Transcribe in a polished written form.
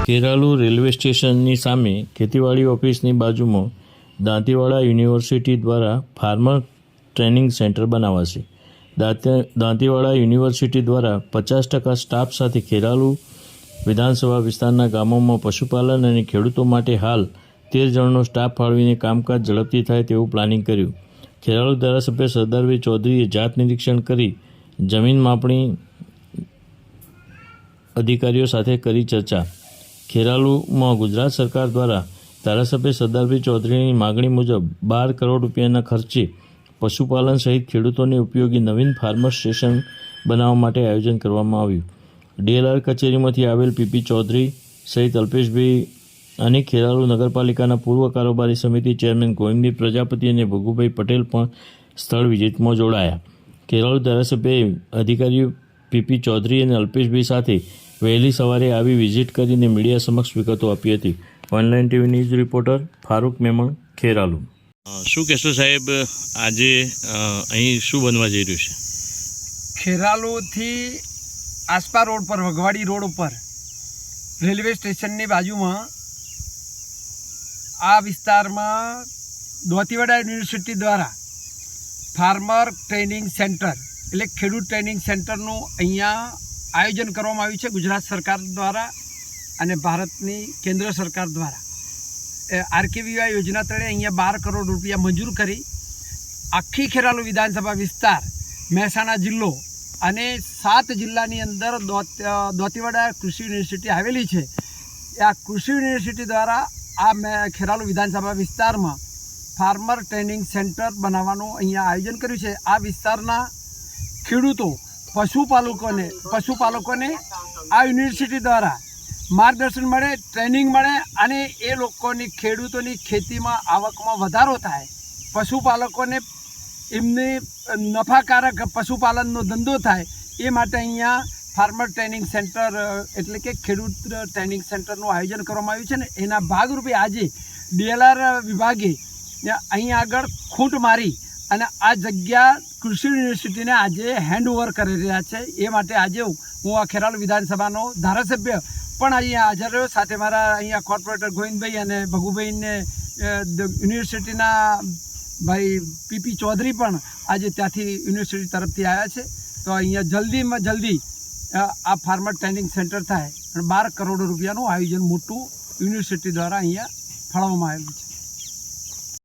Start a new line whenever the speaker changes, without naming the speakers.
Kheralu railway સ્ટેશનની સામે ખેતીવાડી ઓફિસની બાજુમાં દાંતીવાડા યુનિવર્સિટી દ્વારા ફાર્મર ટ્રેનિંગ સેન્ટર બનાવાશે. દાંતીવાડા યુનિવર્સિટી દ્વારા 50% સ્ટાફ સાથે ખેરાલુ વિધાનસભા વિસ્તારના ગામોમાં પશુપાલન અને ખેડૂતો માટે હાલ 13 જણનો સ્ટાફ ફાળવીને કામકાજ ઝડપથી થાય તેવું પ્લાનિંગ કર્યું. ખેરાલુ ધારાસભ્ય સરદારભાઈ ચૌધરીએ જાત નિરીક્ષણ કરી જમીન માપણી અધિકારીઓ સાથે કરી ચર્ચા. ખેરાલુમાં ગુજરાત સરકાર દ્વારા ધારાસભ્ય સરદારભાઈ ચૌધરીની માગણી મુજબ 12 કરોડ રૂપિયાના ખર્ચે પશુપાલન સહિત ખેડૂતોને ઉપયોગી નવીન ફાર્મર સ્ટેશન બનાવવા માટે આયોજન કરવામાં આવ્યું. DLR કચેરીમાંથી આવેલ PP ચૌધરી સહિત અલ્પેશભાઈ અને ખેરાલુ નગરપાલિકાના પૂર્વ કારોબારી સમિતિ ચેરમેન ગોવિંદભાઈ પ્રજાપતિ અને ભગુભાઈ પટેલ પણ સ્થળ વિઝિટમાં જોડાયા. ખેરાલુ ધારાસભ્યએ અધિકારીઓ PP ચૌધરી અને અલ્પેશભાઈ સાથે વહેલી સવારે આવી વિઝિટ કરીને મીડિયા સમક્ષ વિગતો આપી હતી. Online TV news reporter Farooq Memon, Kheralu. શું કહેશો સાહેબ, આજે અહીં શું બનવા જઈ રહ્યું છે?
ખેરાલુથી આસપા રોડ પર, વઘવાડી રોડ ઉપર રેલવે સ્ટેશનની બાજુમાં આ વિસ્તારમાં દાંતીવાડા યુનિવર્સિટી દ્વારા ફાર્મર ટ્રેનિંગ સેન્ટર એટલે ખેડૂત ટ્રેનિંગ સેન્ટરનું અહીંયા આયોજન કરવામાં આવ્યું છે ગુજરાત સરકાર દ્વારા અને ભારતની કેન્દ્ર સરકાર દ્વારા. RKVY યોજના તળે અહીંયા 12 કરોડ રૂપિયા મંજૂર કરી આખી ખેરાલુ વિધાનસભા વિસ્તાર, મહેસાણા જિલ્લો અને 7 જિલ્લાની અંદર દાંતીવાડા કૃષિ યુનિવર્સિટી આવેલી છે. આ કૃષિ યુનિવર્સિટી દ્વારા આ ખેરાલુ વિધાનસભા વિસ્તારમાં ફાર્મર ટ્રેનિંગ સેન્ટર બનાવવાનું અહીંયા આયોજન કર્યું છે. આ વિસ્તારના ખેડૂતો, પશુપાલકોને આ યુનિવર્સિટી દ્વારા માર્ગદર્શન મળે, ટ્રેનિંગ મળે અને એ લોકોની ખેડૂતોની ખેતીમાં આવકમાં વધારો થાય, પશુપાલકોને એમની નફાકારક પશુપાલનનો ધંધો થાય, એ માટે અહીંયા ફાર્મર ટ્રેનિંગ સેન્ટર એટલે કે ખેડૂત ટ્રેનિંગ સેન્ટરનું આયોજન કરવામાં આવ્યું છે. ને એના ભાગરૂપે આજે DLR વિભાગે અહીંયા આગળ ખૂંટ મારી અને આ જગ્યા કૃષિ યુનિવર્સિટીને આજે હેન્ડઓવર કરી રહ્યા છે. એ માટે આજે હું આ ખેરાલુ વિધાનસભાનો ધારાસભ્ય પણ અહીંયા હાજર રહ્યો. સાથે મારા અહીંયા કોર્પોરેટર ગોવિંદભાઈ અને ભગુભાઈને યુનિવર્સિટીના ભાઈ PP ચૌધરી પણ આજે ત્યાંથી યુનિવર્સિટી તરફથી આવ્યા છે. તો અહીંયા જલ્દીમાં જલ્દી આ ફાર્મર ટ્રેનિંગ સેન્ટર થાય અને 12 કરોડ રૂપિયાનું આયોજન મોટું યુનિવર્સિટી દ્વારા અહીંયા ફાળવવામાં આવેલું છે.